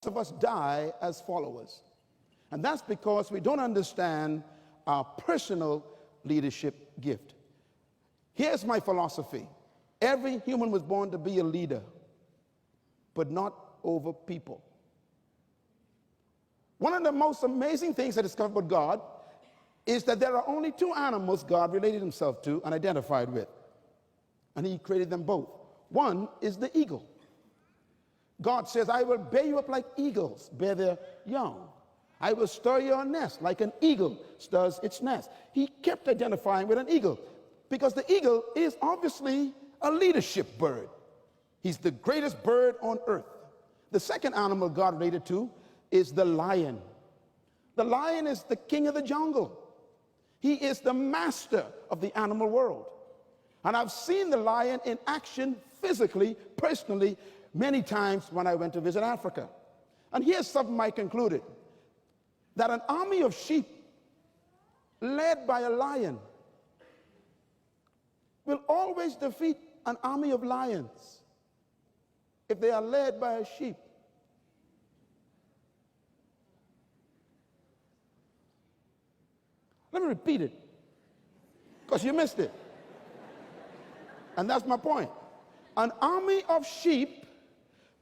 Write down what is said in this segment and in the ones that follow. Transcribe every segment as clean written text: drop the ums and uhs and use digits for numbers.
of us die as followers. And that's because we don't understand our personal leadership gift. Here's my philosophy. Every human was born to be a leader, but not over people. One of the most amazing things I discovered about God is that there are only two animals God related himself to and identified with. And he created them both. One is the eagle. God says, I will bear you up like eagles bear their young. I will stir your nest like an eagle stirs its nest. He kept identifying with an eagle because the eagle is obviously a leadership bird. He's the greatest bird on earth. The second animal God related to is the lion. The lion is the king of the jungle. He is the master of the animal world. And I've seen the lion in action physically, personally, many times when I went to visit Africa. And here's something I concluded, that an army of sheep led by a lion will always defeat an army of lions if they are led by a sheep. Let me repeat it, because you missed it. And that's my point. An army of sheep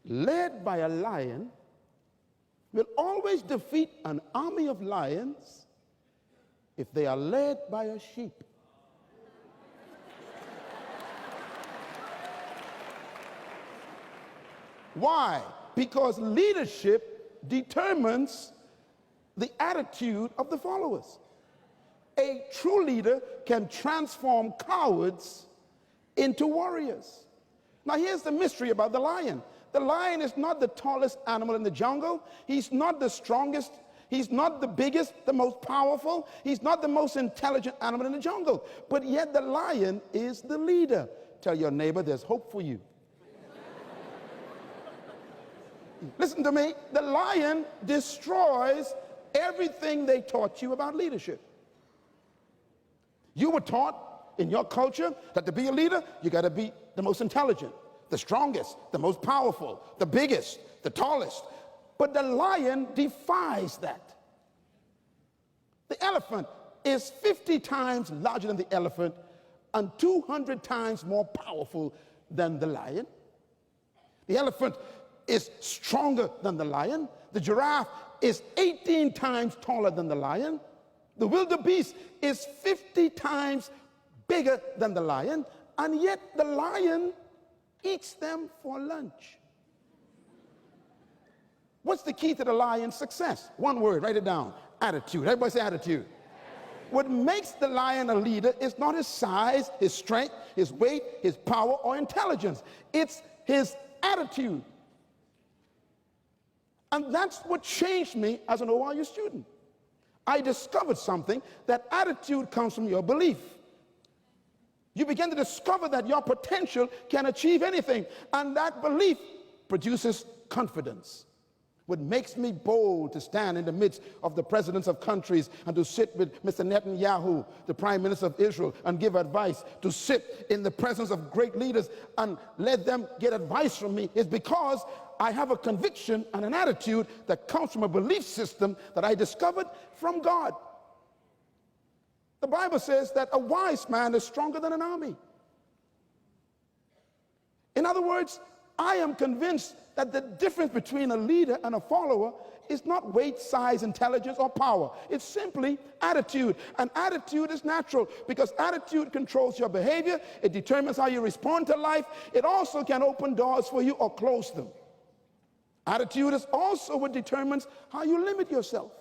led by a lion will always defeat an army of lions if they are led by a sheep. Why? Because leadership determines the attitude of the followers. A true leader can transform cowards into warriors. Now here's the mystery about the lion. The lion is not the tallest animal in the jungle. He's not the strongest. He's not the biggest, the most powerful. He's not the most intelligent animal in the jungle. But yet the lion is the leader. Tell your neighbor there's hope for you. Listen to me. The lion destroys everything they taught you about leadership. You were taught in your culture that to be a leader, you got to be the most intelligent, the strongest, the most powerful, the biggest, the tallest. But the lion defies that. The elephant is 50 times larger than the elephant and 200 times more powerful than the lion. The elephant is stronger than the lion. The giraffe is 18 times taller than the lion. The wildebeest is 50 times bigger than the lion, and yet the lion eats them for lunch. What's the key to the lion's success? One word, write it down. Attitude. Everybody say attitude. What makes the lion a leader is not his size, his strength, his weight, his power, or intelligence. It's his attitude. And that's what changed me as an ORU student. I discovered something, that attitude comes from your belief. You begin to discover that your potential can achieve anything, and that belief produces confidence. What makes me bold to stand in the midst of the presidents of countries and to sit with Mr. Netanyahu, the Prime Minister of Israel, and give advice, to sit in the presence of great leaders and let them get advice from me, is because I have a conviction and an attitude that comes from a belief system that I discovered from God. The Bible says that a wise man is stronger than an army. In other words, I am convinced that the difference between a leader and a follower is not weight, size, intelligence, or power. It's simply attitude. And attitude is natural because attitude controls your behavior. It determines how you respond to life. It also can open doors for you or close them. Attitude is also what determines how you limit yourself.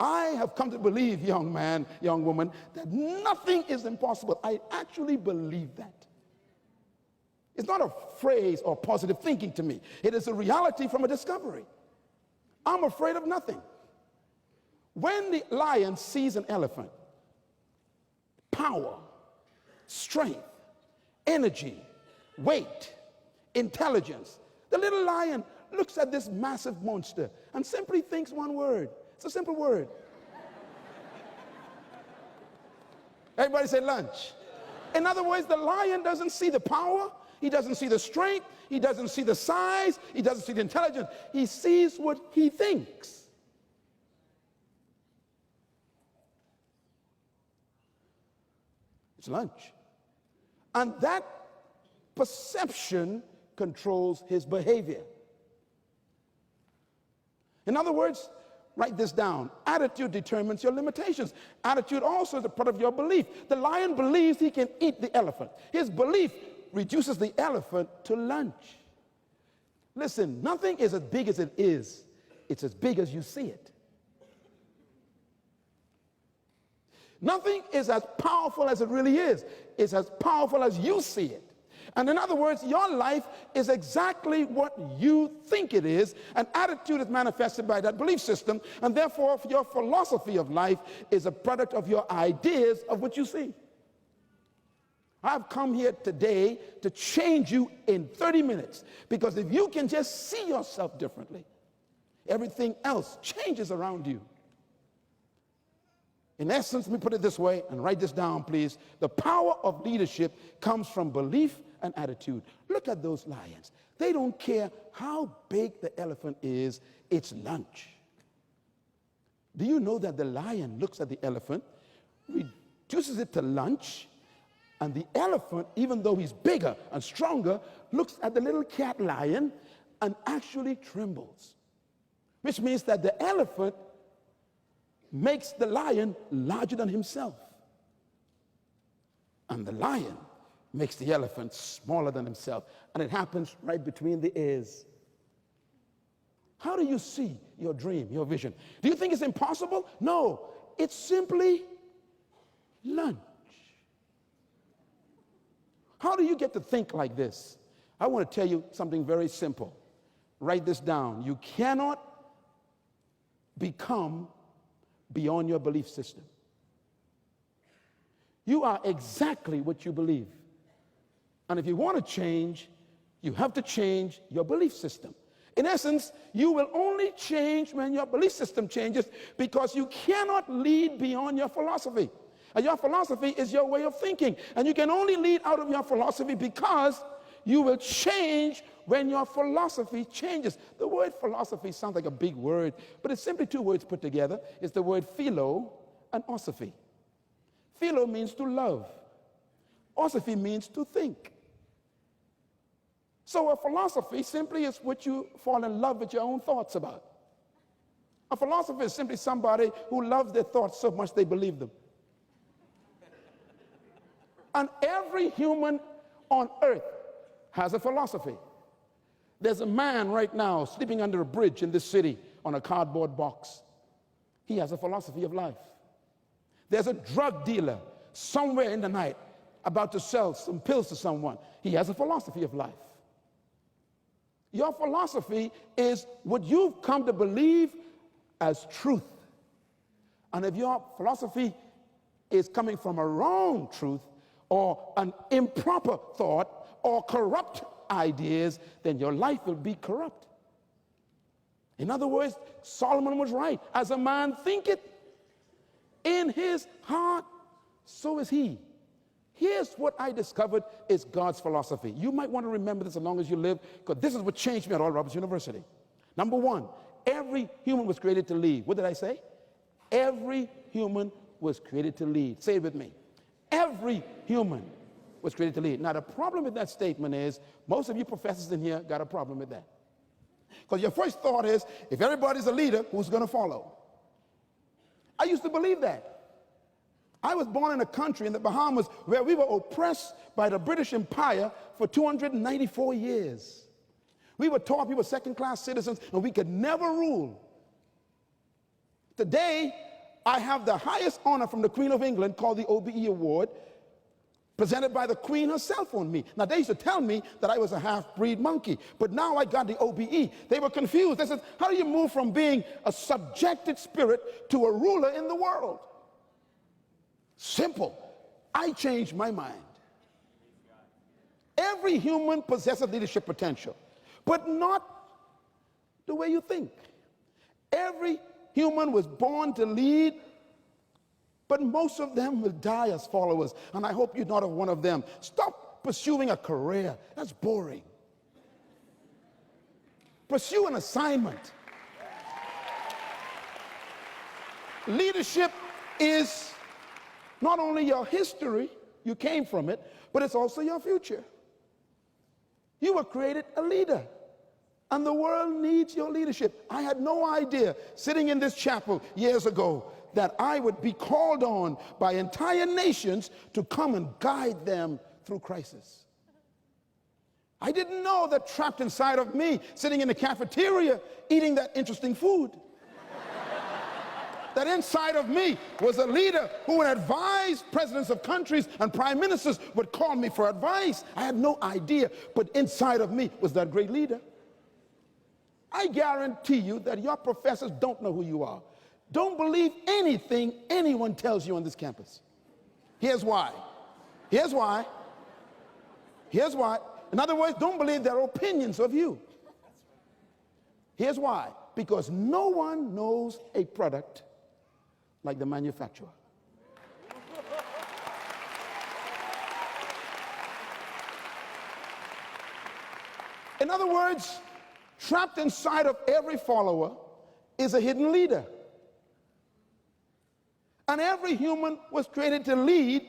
I have come to believe, young man, young woman, that nothing is impossible. I actually believe that. It's not a phrase or positive thinking to me. It is a reality from a discovery. I'm afraid of nothing. When the lion sees an elephant, power, strength, energy, weight, intelligence, the little lion looks at this massive monster and simply thinks one word. It's a simple word. Everybody say lunch. In other words, the lion doesn't see the power. He doesn't see the strength. He doesn't see the size. He doesn't see the intelligence. He sees what he thinks. It's lunch. And that perception controls his behavior. In other words, write this down. Attitude determines your limitations. Attitude also is a part of your belief. The lion believes he can eat the elephant. His belief reduces the elephant to lunch. Listen, nothing is as big as it is. It's as big as you see it. Nothing is as powerful as it really is. It's as powerful as you see it. And in other words, your life is exactly what you think it is. An attitude is manifested by that belief system, and therefore your philosophy of life is a product of your ideas of what you see. I've come here today to change you in 30 minutes, because if you can just see yourself differently, everything else changes around you. In essence, let me put it this way, and write this down, please. The power of leadership comes from belief and attitude. Look at those lions. They don't care how big the elephant is, it's lunch. Do you know that the lion looks at the elephant, reduces it to lunch, and the elephant, even though he's bigger and stronger, looks at the little cat lion and actually trembles? Which means that the elephant makes the lion larger than himself. And the lion makes the elephant smaller than himself. And it happens right between the ears. How do you see your dream, your vision? Do you think it's impossible? No, it's simply lunch. How do you get to think like this? I want to tell you something very simple. Write this down. You cannot become beyond your belief system. You are exactly what you believe. And if you want to change, you have to change your belief system. In essence, you will only change when your belief system changes, because you cannot lead beyond your philosophy. And your philosophy is your way of thinking. And you can only lead out of your philosophy because you will change when your philosophy changes. The word philosophy sounds like a big word, but it's simply two words put together. It's the word philo and osophy. Philo means to love. Osophy means to think. So a philosophy simply is what you fall in love with your own thoughts about. A philosopher is simply somebody who loves their thoughts so much they believe them. And every human on earth has a philosophy. There's a man right now sleeping under a bridge in this city on a cardboard box. He has a philosophy of life. There's a drug dealer somewhere in the night about to sell some pills to someone. He has a philosophy of life. Your philosophy is what you've come to believe as truth. And if your philosophy is coming from a wrong truth, or an improper thought, or corrupt ideas, then your life will be corrupt. In other words, Solomon was right. As a man thinketh in his heart, so is he. Here's what I discovered is God's philosophy. You might want to remember this as long as you live, because this is what changed me at Oral Roberts University. Number one, every human was created to lead. What did I say? Every human was created to lead. Say it with me. Every human was created to lead. Now, the problem with that statement is most of you professors in here got a problem with that. Because your first thought is, if everybody's a leader, who's going to follow? I used to believe that. I was born in a country in the Bahamas where we were oppressed by the British Empire for 294 years. We were taught we were second-class citizens and we could never rule. Today, I have the highest honor from the Queen of England called the OBE Award, presented by the Queen herself on me. Now, they used to tell me that I was a half-breed monkey, but now I got the OBE. They were confused. They said, how do you move from being a subjected spirit to a ruler in the world? Simple. I changed my mind. Every human possesses leadership potential, but not the way you think. Every human was born to lead, but most of them will die as followers, and I hope you're not one of them. Stop pursuing a career. That's boring. Pursue an assignment. Leadership is not only your history, you came from it, but it's also your future. You were created a leader, and the world needs your leadership. I had no idea, sitting in this chapel years ago, that I would be called on by entire nations to come and guide them through crisis. I didn't know that trapped inside of me, sitting in the cafeteria, eating that interesting food, that inside of me was a leader who would advise presidents of countries and prime ministers would call me for advice. I had no idea, but inside of me was that great leader. I guarantee you that your professors don't know who you are. Don't believe anything anyone tells you on this campus. Here's why. Here's why. Here's why. In other words, don't believe their opinions of you. Here's why. Because no one knows a product like the manufacturer. In other words, trapped inside of every follower is a hidden leader. And every human was created to lead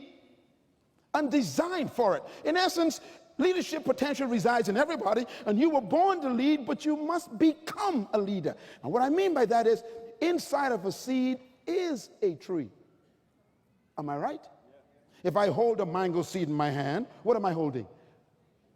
and designed for it. In essence, leadership potential resides in everybody, and you were born to lead, but you must become a leader. And what I mean by that is, inside of a seed is a tree. Am I right? If I hold a mango seed in my hand, what am I holding?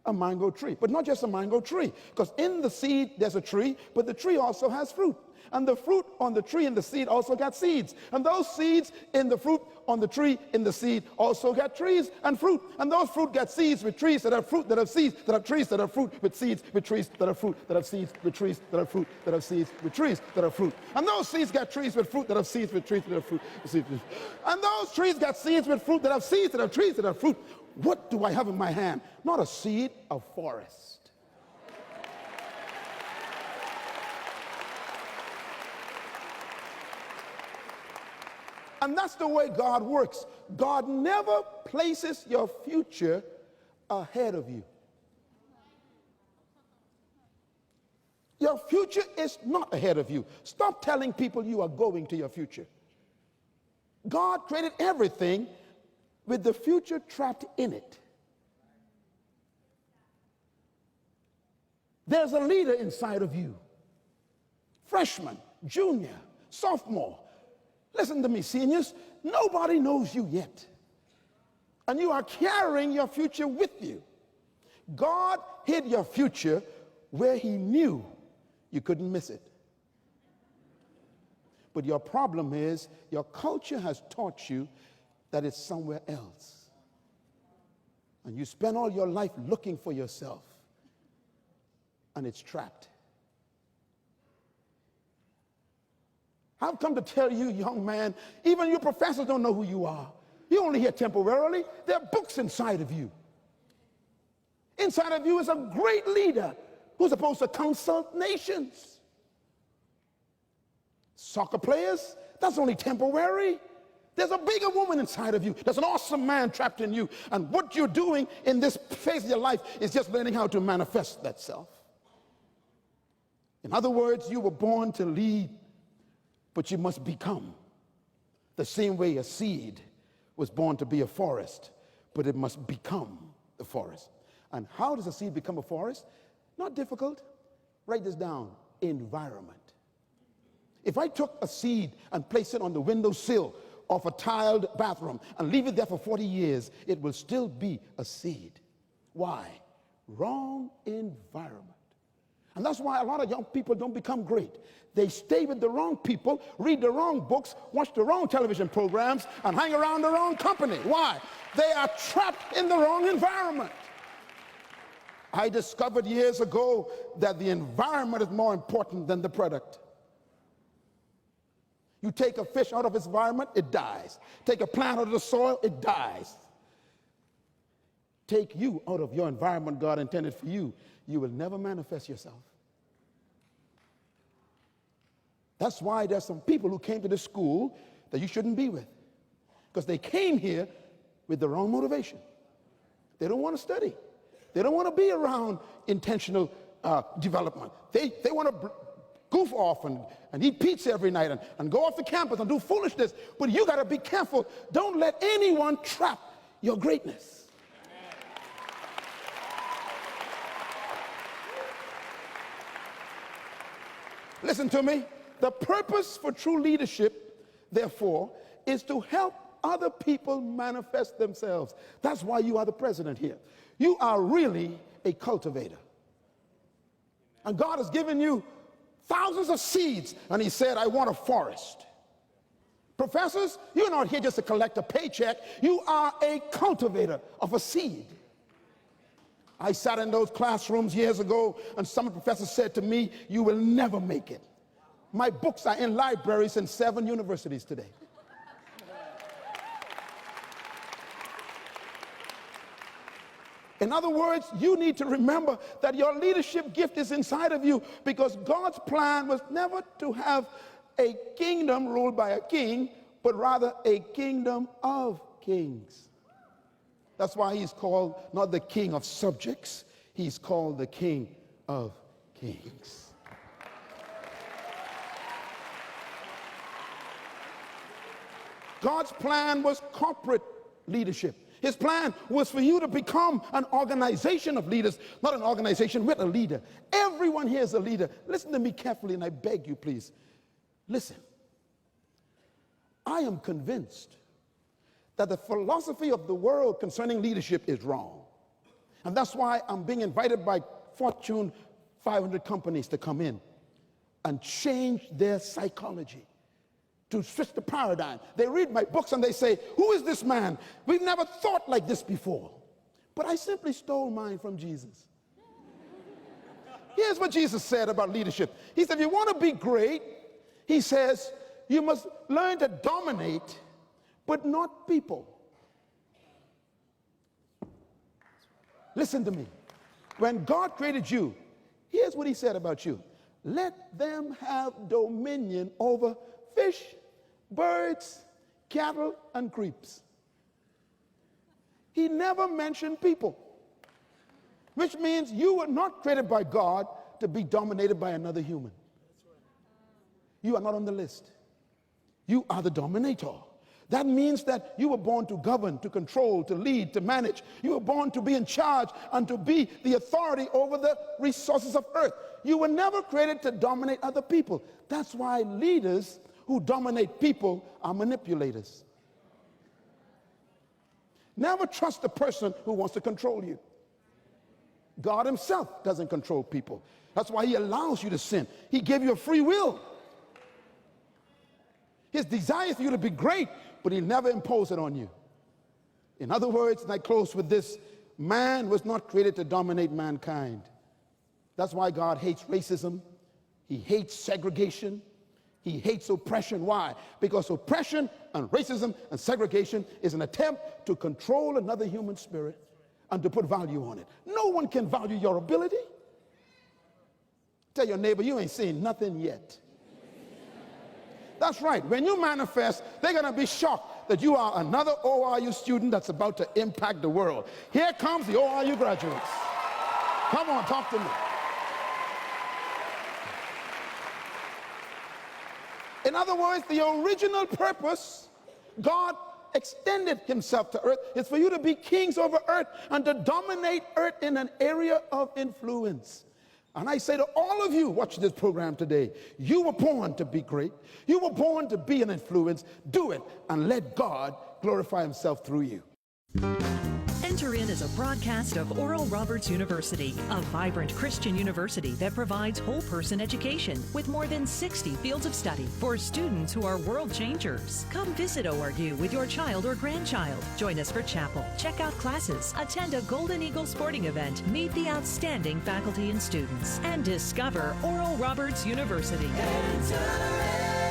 A mango tree. But not just a mango tree, because in the seed there's a tree, but the tree also has fruit. And the fruit on the tree and the seed also got seeds. And those seeds in the fruit on the tree in the seed also got trees and fruit. And those fruit got seeds with trees that have fruit that have seeds that have trees that have fruit with seeds with trees that have fruit that have seeds with trees that have fruit that have seeds with trees that have fruit. And those seeds got trees with fruit that have seeds with trees that have fruit. And those trees got seeds with fruit that have seeds that have trees that have fruit. What do I have in my hand? Not a seed, a forest. And that's the way God works. God never places your future ahead of you. Your future is not ahead of you. Stop telling people you are going to your future. God created everything with the future trapped in it. There's a leader inside of you. Freshman, junior, sophomore. Listen to me, seniors. Nobody knows you yet. And you are carrying your future with you. God hid your future where he knew you couldn't miss it. But your problem is your culture has taught you that it's somewhere else. And you spend all your life looking for yourself, and it's trapped. I've come to tell you, young man, even your professors don't know who you are. You're only here temporarily. There are books inside of you. Inside of you is a great leader who's supposed to consult nations. Soccer players, that's only temporary. There's a bigger woman inside of you. There's an awesome man trapped in you. And what you're doing in this phase of your life is just learning how to manifest that self. In other words, you were born to lead, but you must become. The same way a seed was born to be a forest, but it must become the forest. And how does a seed become a forest? Not difficult. Write this down. Environment. If I took a seed and placed it on the windowsill of a tiled bathroom and leave it there for 40 years, it will still be a seed. Why? Wrong environment. And that's why a lot of young people don't become great. They stay with the wrong people, read the wrong books, watch the wrong television programs, and hang around the wrong company. Why? They are trapped in the wrong environment. I discovered years ago that the environment is more important than the product. You take a fish out of its environment, it dies. Take a plant out of the soil, it dies. Take you out of your environment God intended for you, you will never manifest yourself. That's why there's some people who came to this school that you shouldn't be with, because they came here with the wrong motivation. They don't want to study. They don't want to be around intentional development. They want to goof off and eat pizza every night and go off the campus and do foolishness. But you got to be careful. Don't let anyone trap your greatness. Listen to me. The purpose for true leadership, therefore, is to help other people manifest themselves. That's why you are the president here. You are really a cultivator. And God has given you thousands of seeds, and he said, I want a forest. Professors, you're not here just to collect a paycheck. You are a cultivator of a seed. I sat in those classrooms years ago, and some professors said to me, you will never make it. My books are in libraries in 7 universities today. In other words, you need to remember that your leadership gift is inside of you, because God's plan was never to have a kingdom ruled by a king, but rather a kingdom of kings. That's why he's called not the king of subjects, he's called the king of kings. God's plan was corporate leadership. His plan was for you to become an organization of leaders, not an organization with a leader. Everyone here is a leader. Listen to me carefully, and I beg you, please. Listen. I am convinced that the philosophy of the world concerning leadership is wrong. And that's why I'm being invited by Fortune 500 companies to come in and change their psychology, to switch the paradigm. They read my books and they say, who is this man? We've never thought like this before. But I simply stole mine from Jesus. Here's what Jesus said about leadership. He said, if you want to be great, he says, you must learn to dominate, but not people. Listen to me. When God created you, here's what he said about you. Let them have dominion over fish, birds, cattle, and creeps. He never mentioned people, which means you were not created by God to be dominated by another human. You are not on the list. You are the dominator. That means that you were born to govern, to control, to lead, to manage. You were born to be in charge and to be the authority over the resources of earth. You were never created to dominate other people. That's why leaders who dominate people are manipulators. Never trust the person who wants to control you. God himself doesn't control people. That's why he allows you to sin. He gave you a free will. His desire is for you to be great, but he'll never impose it on you. In other words, and I close with this, man was not created to dominate mankind. That's why God hates racism. He hates segregation. He hates oppression. Why? Because oppression and racism and segregation is an attempt to control another human spirit and to put value on it. No one can value your ability. Tell your neighbor, you ain't seen nothing yet. That's right. When you manifest, they're going to be shocked that you are another ORU student that's about to impact the world. Here comes the ORU graduates. Come on, talk to me. In other words, the original purpose, God extended himself to earth, is for you to be kings over earth and to dominate earth in an area of influence. And I say to all of you watching this program today, you were born to be great. You were born to be an influence. Do it and let God glorify himself through you. Enter in as a broadcast of Oral Roberts University, a vibrant Christian university that provides whole person education with more than 60 fields of study for students who are world changers. Come visit ORU with your child or grandchild. Join us for chapel, check out classes, attend a Golden Eagle sporting event, meet the outstanding faculty and students, and discover Oral Roberts University. Enter in.